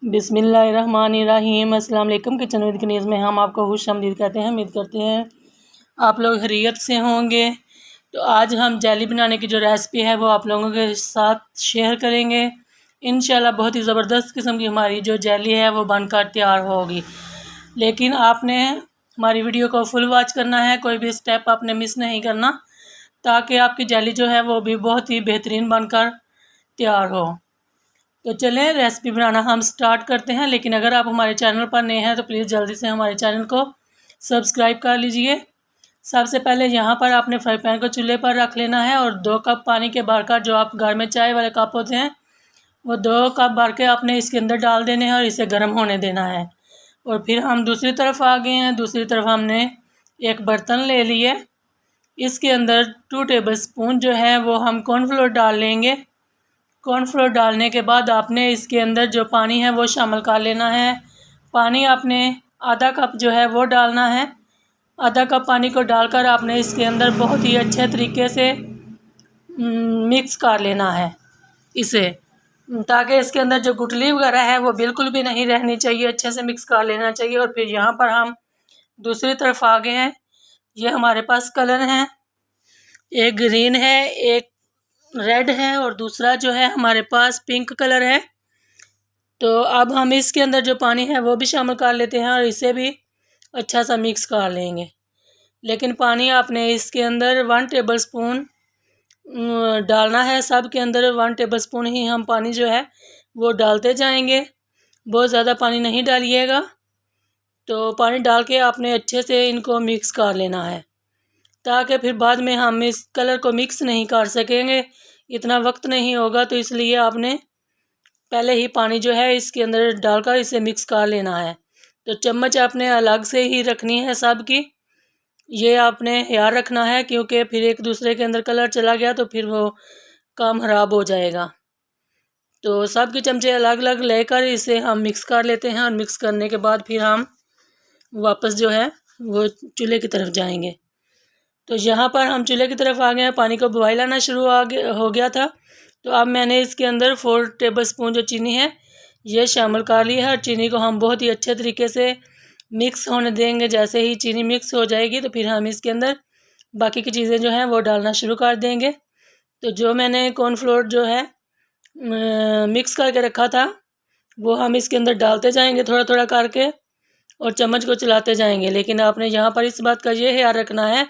बिस्मिल्लाहिर्रहमानिर्रहीम। अस्सलाम वालेकुम। किचन विद कनीज़ में हम आपको खुशामदीद कहते हैं। उम्मीद करते हैं आप लोग खैरियत से होंगे। तो आज हम जेली बनाने की जो रेसिपी है वो आप लोगों के साथ शेयर करेंगे। इंशाल्लाह बहुत ही ज़बरदस्त किस्म की हमारी जो जेली है वो बनकर तैयार होगी। लेकिन आपने हमारी वीडियो को फुल वॉच करना है, कोई भी स्टेप आपने मिस नहीं करना, ताकि आपकी जेली जो है वो भी बहुत ही बेहतरीन बनकर तैयार हो। तो चलें रेसिपी बनाना हम स्टार्ट करते हैं। लेकिन अगर आप हमारे चैनल पर नए हैं तो प्लीज़ जल्दी से हमारे चैनल को सब्सक्राइब कर लीजिए। सबसे पहले यहाँ पर आपने फ्राई पैन को चूल्हे पर रख लेना है और 2 कप पानी के भरकर, जो आप घर में चाय वाले कप होते हैं, वो 2 कप भर के आपने इसके अंदर डाल देने हैं और इसे गर्म होने देना है। और फिर हम दूसरी तरफ आ गए हैं। दूसरी तरफ हमने एक बर्तन ले लिए, इसके अंदर 2 टेबल स्पून जो है वो हम कॉर्नफ्लोर डाल लेंगे। कॉर्नफ्लोर डालने के बाद आपने इसके अंदर जो पानी है वो शामिल कर लेना है। पानी आपने आधा कप जो है वो डालना है। आधा कप पानी को डालकर आपने इसके अंदर बहुत ही अच्छे तरीके से मिक्स कर लेना है इसे, ताकि इसके अंदर जो गुठली वगैरह है वो बिल्कुल भी नहीं रहनी चाहिए। अच्छे से मिक्स कर लेना चाहिए। और फिर यहाँ पर हम दूसरी तरफ आ गए हैं। ये हमारे पास कलर हैं, एक ग्रीन है, एक रेड है और दूसरा जो है हमारे पास पिंक कलर है। तो अब हम इसके अंदर जो पानी है वो भी शामिल कर लेते हैं और इसे भी अच्छा सा मिक्स कर लेंगे। लेकिन पानी आपने इसके अंदर 1 टेबल स्पून डालना है। सब के अंदर 1 टेबल स्पून ही हम पानी जो है वो डालते जाएंगे, बहुत ज़्यादा पानी नहीं डालिएगा। तो पानी डाल के आपने अच्छे से इनको मिक्स कर लेना है, ताकि फिर बाद में हम इस कलर को मिक्स नहीं कर सकेंगे, इतना वक्त नहीं होगा। तो इसलिए आपने पहले ही पानी जो है इसके अंदर डालकर इसे मिक्स कर लेना है। तो चम्मच आपने अलग से ही रखनी है सब की, ये आपने याद रखना है, क्योंकि फिर एक दूसरे के अंदर कलर चला गया तो फिर वो काम ख़राब हो जाएगा। तो सब के चमचे अलग अलग लेकर इसे हम मिक्स कर लेते हैं और मिक्स करने के बाद फिर हम वापस जो है वो चूल्हे की तरफ जाएंगे। तो यहाँ पर हम चूल्हे की तरफ आ गए हैं। पानी को बॉयल आना शुरू हो गया था। तो अब मैंने इसके अंदर 4 टेबल स्पून जो चीनी है ये शामिल कर ली है और चीनी को हम बहुत ही अच्छे तरीके से मिक्स होने देंगे। जैसे ही चीनी मिक्स हो जाएगी तो फिर हम इसके अंदर बाकी की चीज़ें जो हैं वो डालना शुरू कर देंगे। तो जो मैंने कॉर्नफ्लोर जो है मिक्स करके रखा था वो हम इसके अंदर डालते जाएंगे थोड़ा थोड़ा करके और चम्मच को चलाते जाएंगे। लेकिन आपने यहाँ पर इस बात का ये ख्याल रखना है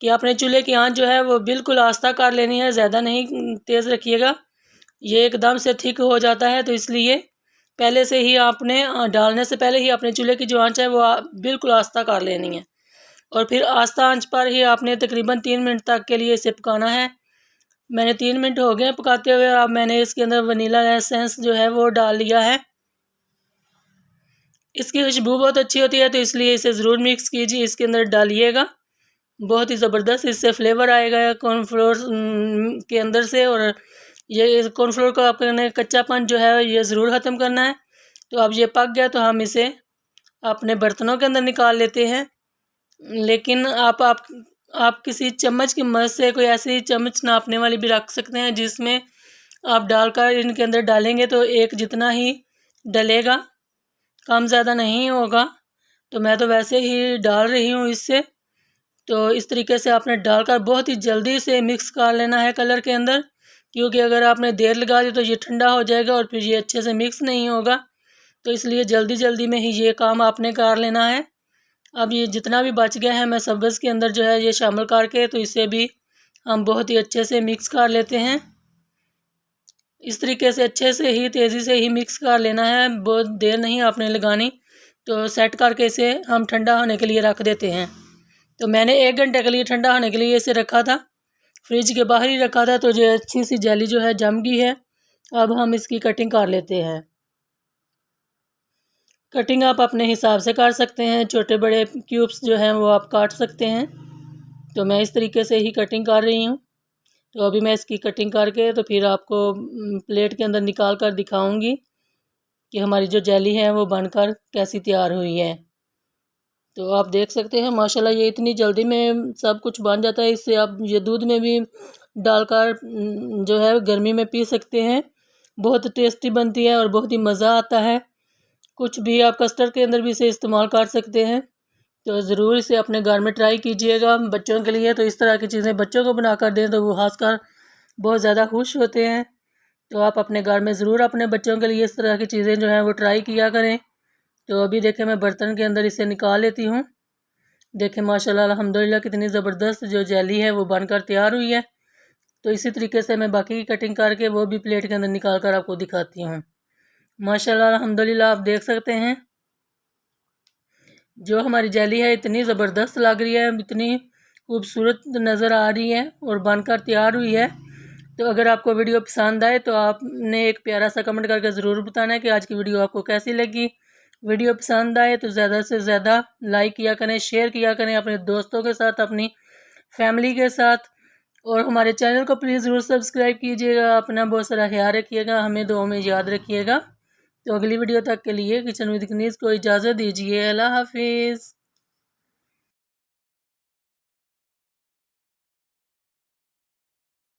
कि आपने चूल्हे की आंच जो है वो बिल्कुल आस्था कर लेनी है, ज़्यादा नहीं तेज़ रखिएगा, ये एकदम से थिक हो जाता है। तो इसलिए पहले से ही आपने डालने से पहले ही अपने चूल्हे की जो आंच है वो बिल्कुल आस्था कर लेनी है। और फिर आस्था आंच पर ही आपने तकरीबन 3 मिनट तक के लिए इसे पकाना है। मैंने 3 मिनट हो गए पकाते हुए। अब मैंने इसके अंदर वनीला एसेंस जो है वो डाल लिया है। इसकी खुशबू बहुत अच्छी होती है, तो इसलिए इसे ज़रूर मिक्स कीजिए, इसके अंदर डालिएगा, बहुत ही ज़बरदस्त इससे फ्लेवर आएगा कॉर्नफ्लोर के अंदर से। और ये कॉर्नफ्लोर को आपने कच्चापन जो है ये ज़रूर ख़त्म करना है। तो अब ये पक गया तो हम इसे अपने बर्तनों के अंदर निकाल लेते हैं। लेकिन आप किसी चम्मच की मदद से कोई ऐसी चम्मच नापने वाली भी रख सकते हैं, जिसमें आप डालकर इनके अंदर डालेंगे तो एक जितना ही डलेगा, कम ज़्यादा नहीं होगा। तो मैं तो वैसे ही डाल रही हूँ इससे। तो इस तरीके से आपने डालकर बहुत ही जल्दी से मिक्स कर लेना है कलर के अंदर, क्योंकि अगर आपने देर लगा दी तो ये ठंडा हो जाएगा और फिर ये अच्छे से मिक्स नहीं होगा। तो इसलिए जल्दी जल्दी में ही ये काम आपने कर लेना है। अब ये जितना भी बच गया है मैं सब्ज़ के अंदर जो है ये शामिल करके, तो इसे भी हम बहुत ही अच्छे से मिक्स कर लेते हैं। इस तरीके से अच्छे से ही तेज़ी से ही मिक्स कर लेना है, बहुत देर नहीं आपने लगानी। तो सेट करके इसे हम ठंडा होने के लिए रख देते हैं। तो मैंने 1 घंटे के लिए ठंडा होने के लिए इसे रखा था, फ्रिज के बाहर ही रखा था। तो जो अच्छी सी जेली जो है जम गई है। अब हम इसकी कटिंग कर लेते हैं। कटिंग आप अपने हिसाब से कर सकते हैं, छोटे बड़े क्यूब्स जो हैं वो आप काट सकते हैं। तो मैं इस तरीके से ही कटिंग कर रही हूँ। तो अभी मैं इसकी कटिंग करके तो फिर आपको प्लेट के अंदर निकाल कर दिखाऊंगी कि हमारी जो जेली है वो बनकर कैसी तैयार हुई है। तो आप देख सकते हैं माशाल्लाह ये इतनी जल्दी में सब कुछ बन जाता है। इससे आप ये दूध में भी डालकर जो है गर्मी में पी सकते हैं, बहुत टेस्टी बनती है और बहुत ही मज़ा आता है। कुछ भी आप कस्टर्ड के अंदर भी इसे इस्तेमाल कर सकते हैं। तो ज़रूर इसे अपने घर में ट्राई कीजिएगा बच्चों के लिए। तो इस तरह की चीज़ें बच्चों को बना कर दें तो वो खासकर बहुत ज़्यादा खुश होते हैं। तो आप अपने घर में ज़रूर अपने बच्चों के लिए इस तरह की चीज़ें जो हैं वो ट्राई किया करें। तो अभी देखें मैं बर्तन के अंदर इसे निकाल लेती हूँ। देखें माशाल्लाह अल्हम्दुलिल्लाह कितनी ज़बरदस्त जो जेली है वो बनकर तैयार हुई है। तो इसी तरीके से मैं बाकी की कटिंग करके वो भी प्लेट के अंदर निकाल कर आपको दिखाती हूँ। माशाल्लाह अल्हम्दुलिल्लाह आप देख सकते हैं जो हमारी जेली है इतनी ज़बरदस्त लग रही है, इतनी खूबसूरत नज़र आ रही है और बनकर तैयार हुई है। तो अगर आपको वीडियो पसंद आए तो आपने एक प्यारा सा कमेंट करके ज़रूर बताना है कि आज की वीडियो आपको कैसी लगी। वीडियो पसंद आए तो ज़्यादा से ज़्यादा लाइक किया करें, शेयर किया करें अपने दोस्तों के साथ, अपनी फैमिली के साथ। और हमारे चैनल को प्लीज़ ज़रूर सब्सक्राइब कीजिएगा। अपना बहुत सारा ख्याल रखिएगा, हमें दुआओं में याद रखिएगा। तो अगली वीडियो तक के लिए किचन विद कनीज़ को इजाज़त दीजिए। अल्लाह हाफिज़।